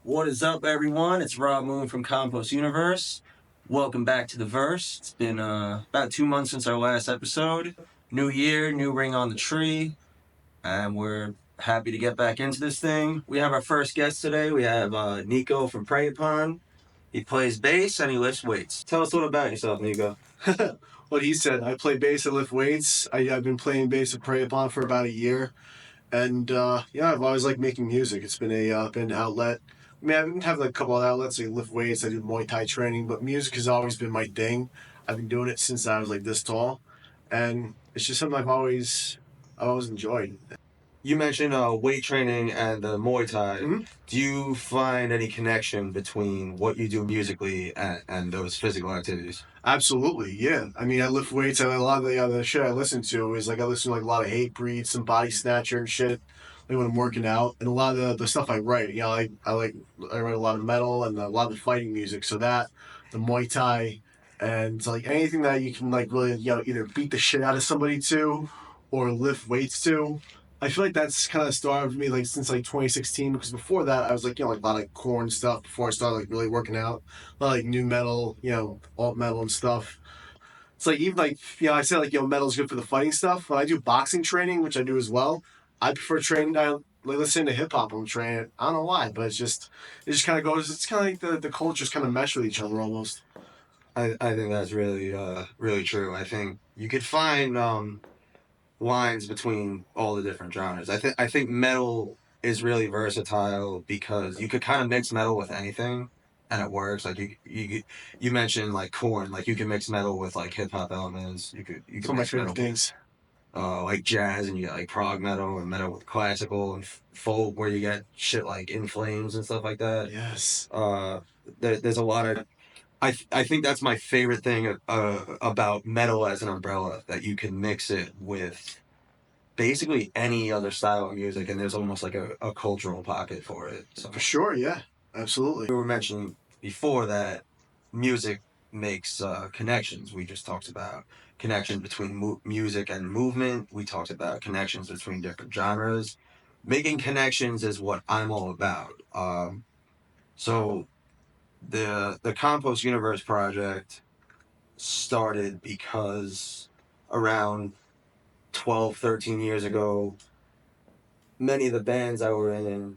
What is up, everyone? It's Rob Moon from Compost Universe. Welcome back to the Verse. It's been about 2 months since our last episode. New year, new ring on the tree, and we're happy to get back into this thing. We have our first guest today. We have Neko from Prey Upon. He plays bass and he lifts weights. Tell us a little about yourself, Neko. What he said. I play bass and lift weights. I've been playing bass and Prey Upon for about a year. And I've always liked making music. It's been an outlet. I mean, I have like a couple of outlets. I lift weights, I do Muay Thai training, but music has always been my thing. I've been doing it since I was like this tall. And it's just something I've always enjoyed. You mentioned weight training and the Muay Thai. Mm-hmm. Do you find any connection between what you do musically and those physical activities? Absolutely, yeah. I mean, I lift weights, and a lot of the shit I listen to is like I listen to like a lot of Hate Breed, some Body Snatcher and shit. Like when I'm working out, and a lot of the stuff I write, I write a lot of metal and a lot of fighting music. So that the Muay Thai, and like anything that you can like really either beat the shit out of somebody to, or lift weights to. I feel like that's kind of started for me like since like 2016 because before that I was like like a lot of corn stuff before I started like really working out a lot of like new metal, alt metal and stuff. It's like even like I say like metal's good for the fighting stuff. When I do boxing training, which I do as well, I prefer training. I like listen to hip hop. I'm training. I don't know why, but it just kind of goes. It's kind of like the cultures kind of mesh with each other almost. I think that's really really true. I think you could find lines between all the different genres. I think metal is really versatile because you could kind of mix metal with anything and it works. Like you mentioned like corn, like you can mix metal with like hip hop elements. You It's could one of my mix favorite metal with things. like jazz, and you get like prog metal and metal with classical and folk, where you get shit like In Flames and stuff like that. Yes. Uh, there's a lot of I think that's my favorite thing about metal as an umbrella, that you can mix it with basically any other style of music, and there's almost like a cultural pocket for it. So For sure. Yeah. Absolutely. we were mentioning before that music makes connections. We just talked about connections between music and movement. We talked about connections between different genres. Making connections is what I'm all about. So the Compost Universe project started because around 12, 13 years ago, many of the bands I were in,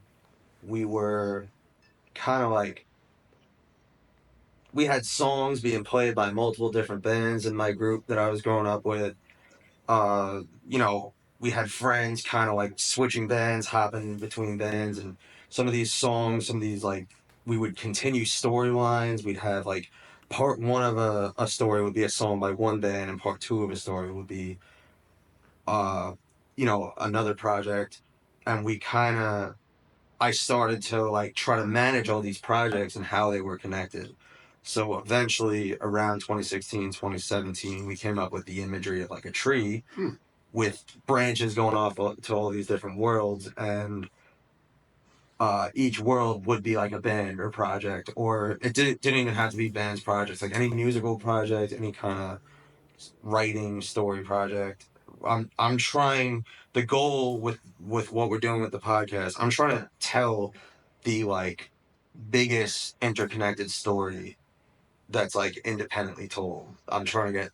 we were kind of like, we had songs being played by multiple different bands in my group that I was growing up with. Uh, we had friends kind of like switching bands, hopping between bands, and some of these songs, some of these like, we would continue storylines. We'd have like part one of a story would be a song by one band, and part two of a story would be uh, another project. And I started to like try to manage all these projects and how they were connected. So eventually around 2016, 2017, we came up with the imagery of like a tree Hmm. with branches going off to all these different worlds. And each world would be like a band or project, or it didn't even have to be bands projects, like any musical project, any kind of writing story project. I'm trying, the goal with what we're doing with the podcast, I'm trying to tell the like biggest interconnected story that's like independently told. I'm trying to get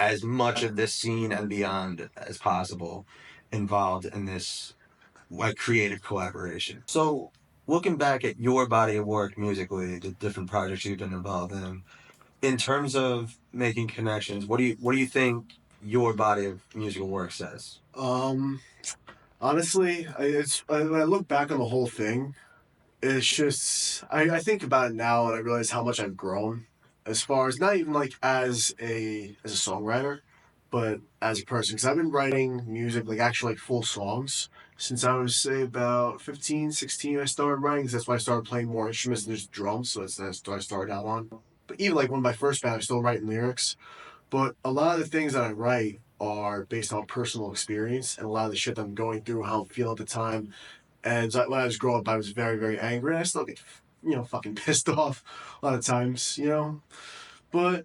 as much of this scene and beyond as possible involved in this like creative collaboration. So looking back at your body of work musically, the different projects you've been involved in terms of making connections, what do you think your body of musical work says? Um. Honestly, when I look back on the whole thing, it's just I think about it now and I realize how much I've grown as far as not even like as a songwriter, but as a person. Because I've been writing music like actually like full songs since I was say about 15, 16. I started writing. 'Cause that's why I started playing more instruments than just drums. So that's what I started out on. But even like when my first band, I was still writing lyrics. But a lot of the things that I write are based on personal experience and a lot of the shit that I'm going through, how I'm feeling at the time, and so when I was growing up, I was very, very angry. And I still get, fucking pissed off a lot of times. But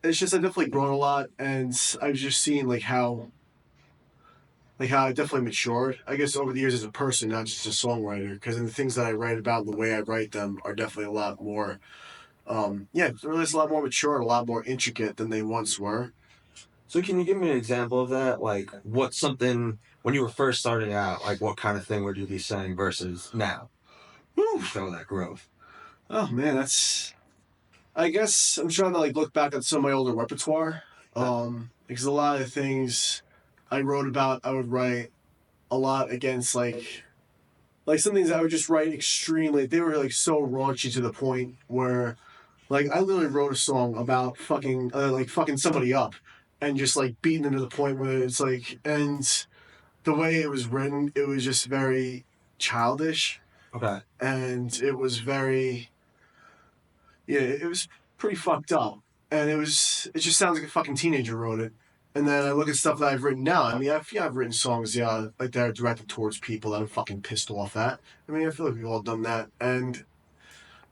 it's just I've definitely grown a lot, and I've just seen like how like how I definitely matured, I guess, over the years as a person, not just a songwriter. Because the things that I write about and the way I write them are definitely a lot more, yeah, really, it's a lot more mature and a lot more intricate than they once were. So can you give me an example of that? Like, what's something when you were first starting out? Like, what kind of thing would you be saying versus now? Whew. Show that growth. Oh man, that's. I guess I'm trying to like look back at some of my older repertoire. Because a lot of things I wrote about, I would write a lot against like some things I would just write extremely. They were like so raunchy to the point where like I literally wrote a song about fucking like fucking somebody up and just like beating them to the point where it's like, and the way it was written, it was just very childish, Okay. and it was very, yeah, it was pretty fucked up, and it just sounds like a fucking teenager wrote it. And then I look at stuff that I've written now. I mean, I've written songs, yeah, like that are directed towards people that I'm fucking pissed off at. I mean, I feel like we've all done that, and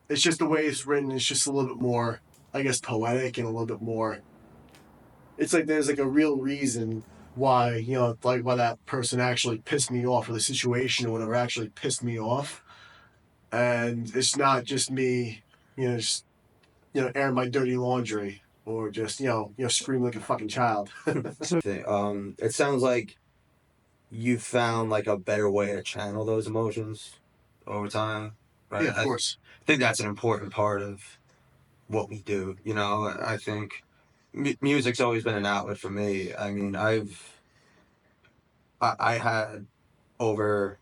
it's just the way it's written. It's just a little bit more, I guess, poetic and a little bit more. It's like there's like a real reason why, like why that person actually pissed me off, or the situation or whatever actually pissed me off, and it's not just me, just airing my dirty laundry or just scream like a fucking child. It sounds like you found like a better way to channel those emotions over time, Yeah, right? of course. Think that's an important part of what we do. You know, I think music's always been an outlet for me. I mean, I had over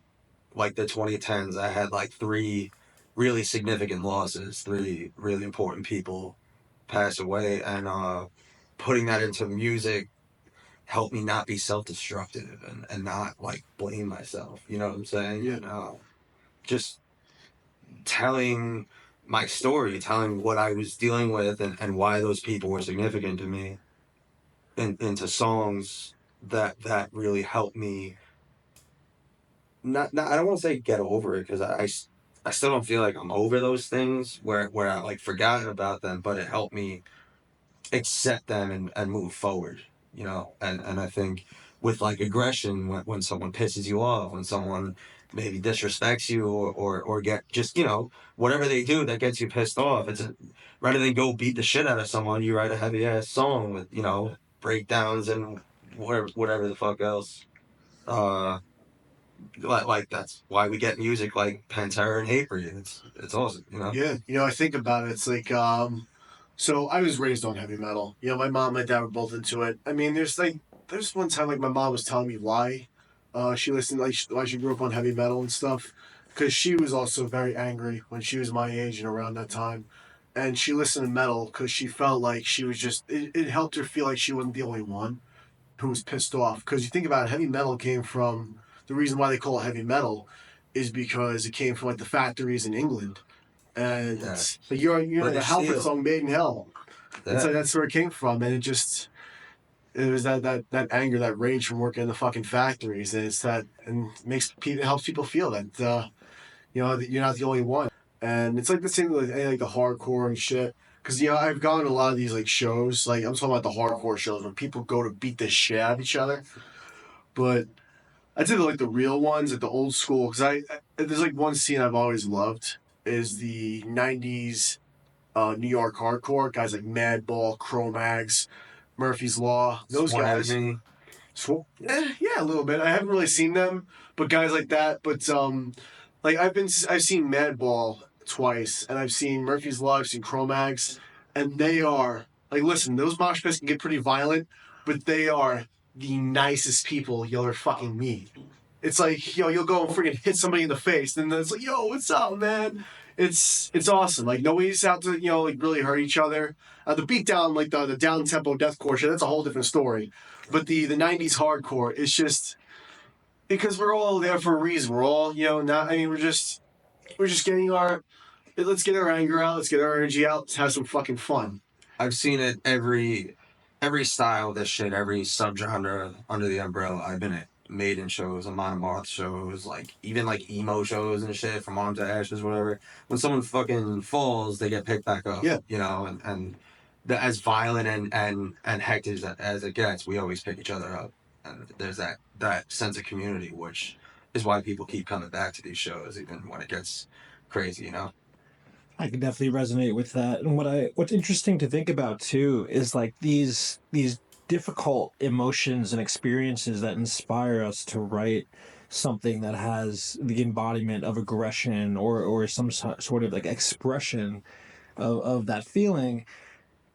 like the 2010s, I had like three really significant losses, three really important people pass away, and putting that into music helped me not be self-destructive and not like blame myself. You know what I'm saying? Yeah, And just telling my story, telling what I was dealing with and why those people were significant to me into songs that really helped me not I don't want to say get over it because I still don't feel like I'm over those things where I like forgotten about them, but it helped me accept them and move forward, you know. And I think with like aggression, when someone pisses you off, when someone maybe disrespects you or get just whatever they do that gets you pissed off, rather than go beat the shit out of someone, you write a heavy ass song with breakdowns and whatever the fuck else. Uh, like that's why we get music like Pantera and Hatebreed. It's awesome, you know. yeah. I think about it. It's like, so I was raised on heavy metal. My mom and my dad were both into it. I mean, there's one time like my mom was telling me why, she listened like why she grew up on heavy metal and stuff, because she was also very angry when she was my age and around that time, and she listened to metal because she felt like she was just it helped her feel like she wasn't the only one who was pissed off. Because you think about it, heavy metal came from, the reason why they call it heavy metal is because it came from like the factories in England, and Yeah, like you're the British Halford Steel. song "Made in Hell." It's Yeah, like that's where it came from, and it was that anger, that rage from working in the fucking factories, and it's that, and it helps people feel that that you're not the only one, and it's like the same with like the hardcore and shit. Because I've gone to a lot of these like shows, like I'm talking about the hardcore shows where people go to beat the shit out of each other, but I did like the real ones, like the old school. Because there's like one scene I've always loved is the '90s New York hardcore guys like Madball, Cro-Mags, Murphy's Law. Those Sworn guys. Enemy. Yeah, a little bit. I haven't really seen them, but guys like that. But like I've seen Madball twice, and I've seen Murphy's Law, I've seen Cro-Mags, and they are like, listen, those mosh pits can get pretty violent, but they are the nicest people you'll ever fucking meet. It's like, you'll go and freaking hit somebody in the face, and then it's like, yo, what's up, man? It's awesome. Like nobody's out to like really hurt each other. The beatdown, like the down tempo deathcore shit, that's a whole different story. But the '90s hardcore, it's just because we're all there for a reason. We're all not. I mean, we're just getting our, let's get our anger out. Let's get our energy out. Let's have some fucking fun. I've seen it every style of this shit, every subgenre under the umbrella. I've been at Maiden shows, and Monomoth shows, like even like emo shows and shit from Arm to Ashes, whatever. When someone fucking falls, they get picked back up, Yeah, and as violent and hectic as it gets, we always pick each other up. and there's that sense of community, which is why people keep coming back to these shows even when it gets crazy. I can definitely resonate with that. And what's interesting to think about too is like these difficult emotions and experiences that inspire us to write something that has the embodiment of aggression or some sort of like expression of that feeling.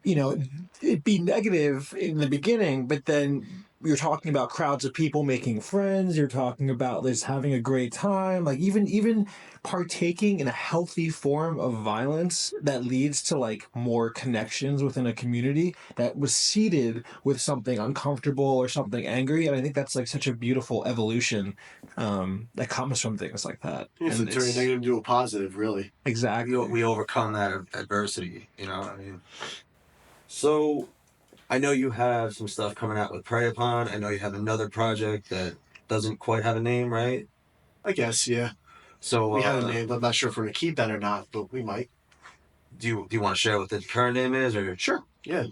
It'd be negative in the beginning, but then you're talking about crowds of people making friends. You're talking about just having a great time. Like even partaking in a healthy form of violence that leads to like more connections within a community that was seeded with something uncomfortable or something angry. And I think that's like such a beautiful evolution that comes from things like that. Yeah, so And turning it's negative into a positive, really. exactly. We overcome that adversity. So I know you have some stuff coming out with Prey Upon. I know you have another project that doesn't quite have a name, right? I guess, yeah. So We had a name, but I'm not sure if we're gonna keep that or not, but we might. do you want to share what the current name is, or Sure. Yeah.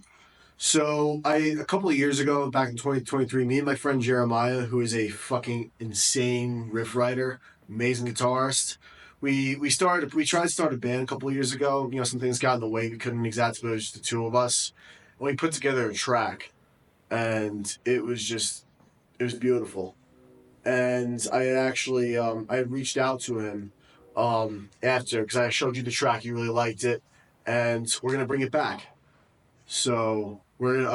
So a couple of years ago, back in 2023, me and my friend Jeremiah, who is a fucking insane riff writer, amazing guitarist, we tried to start a band a couple of years ago. Some things got in the way. We couldn't exactly, but it was just the two of us. And we put together a track, and it was beautiful. And I had actually I had reached out to him after, because I showed you the track, you really liked it, and we're gonna bring it back. So we're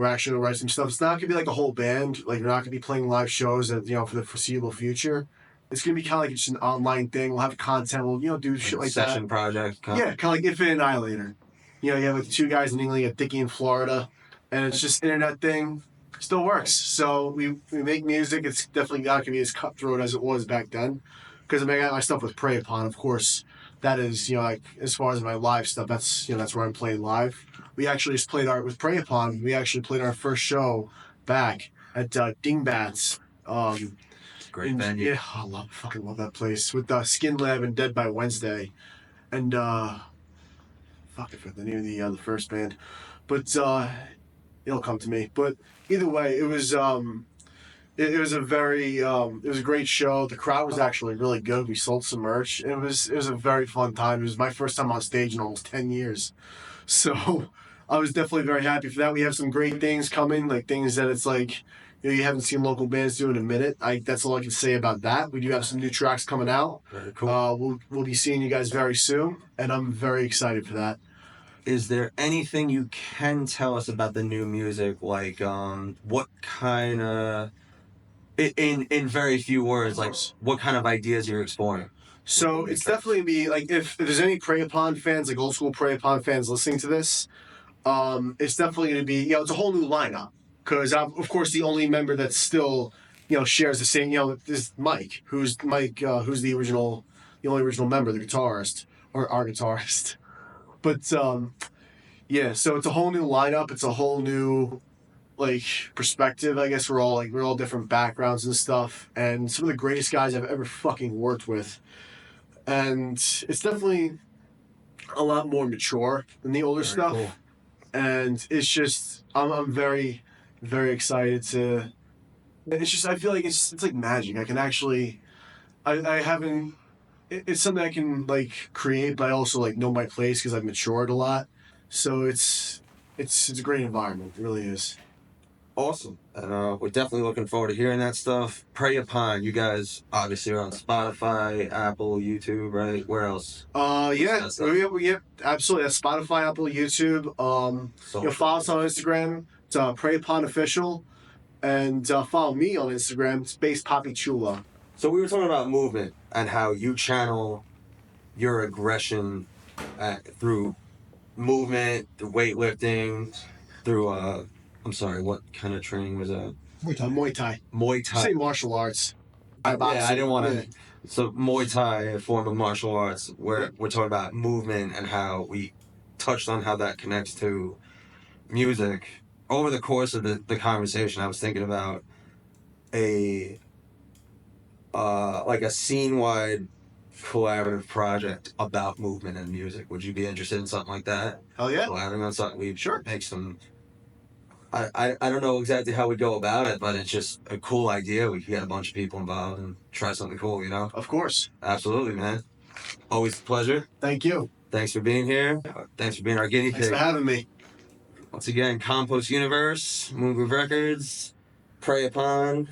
actually gonna write some stuff. It's not gonna be like a whole band. Like we're not gonna be playing live shows for the foreseeable future. It's gonna be kind of like just an online thing. We'll have content. We'll do like shit a like that. session project? Yeah, kind of like Infinite Annihilator. You have like two guys in England, you have Dickie in Florida, and it's just internet thing. Still works. So we make music. It's definitely not gonna be as cutthroat as it was back then. Because I got my stuff with Prey Upon, of course. That is, like as far as my live stuff, that's where I'm playing live. We actually just played our with Prey Upon. We actually played our first show back at Dingbats. Great venue. Yeah, fucking love that place with Skin Lab and Dead by Wednesday, and fuck, I forgot the name of the first band, but it'll come to me. But either way, it was a very it was a great show. The crowd was actually really good. We sold some merch. It was a very fun time. It was my first time on stage in almost 10 years, so I was definitely very happy for that. We have some great things coming, like things that it's like you haven't seen local bands do in a minute. That's all I can say about that. We do have some new tracks coming out. Very cool. We'll be seeing you guys very soon, and I'm very excited for that. Is there anything you can tell us about the new music? Like, what kind of, in very few words, like what kind of ideas you're exploring? So it's definitely be like if there's any Prey Upon fans, like old school Prey Upon fans listening to this, it's definitely going to be it's a whole new lineup because of course the only member that still shares the same is Mike, who's the only original member, the guitarist or our guitarist. But yeah, so it's a whole new lineup. It's a whole new like perspective. I guess we're all different backgrounds and stuff, and some of the greatest guys I've ever fucking worked with. And it's definitely a lot more mature than the older Very stuff. cool. And it's just I'm very very excited to. It's just I feel like it's like magic. I can actually I haven't. It's something I can like create, but I also like know my place because I've matured a lot. So it's a great environment. It really is. Awesome. And we're definitely looking forward to hearing that stuff. Prey Upon, you guys obviously are on Spotify, Apple, YouTube, right? Where else? Yeah, That's stuff. yeah, absolutely. That's Spotify, Apple, YouTube. Follow us on Instagram. It's Prey Upon Official, and follow me on Instagram. It's Space Poppy Chula. So we were talking about movement and how you channel your aggression through movement, through weightlifting, through I'm sorry, what kind of training was that? Muay Thai. Muay Thai. Say martial arts. Yeah, I didn't want to. So Muay Thai, a form of martial arts, where we're talking about movement and how we touched on how that connects to music. Over the course of the conversation, I was thinking about a like a scene wide collaborative project about movement and music. Would you be interested in something like that? Hell yeah. Collaborating on something, we Sure. make some I don't know exactly how we go about it, but it's just a cool idea. We can get a bunch of people involved and try something cool, you know? Of course. Absolutely, man. Always a pleasure. Thank you. Thanks for being here. Thanks for being our guinea Thanks for pig. having me. Once again, Compost Universe, Moongroove Records, Prey Upon,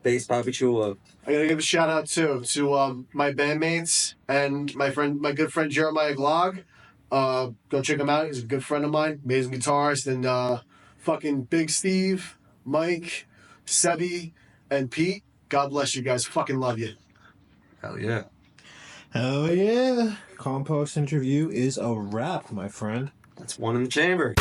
Bass Poppy Chulo. I gotta give a shout out too to my bandmates and my good friend Jeremiah Glog. Go check him out. He's a good friend of mine, amazing guitarist, and fucking Big Steve, Mike, Sebi, and Pete. God bless you guys. Fucking love you. Hell yeah. Oh yeah. Compost interview is a wrap, my friend. That's one in the chamber.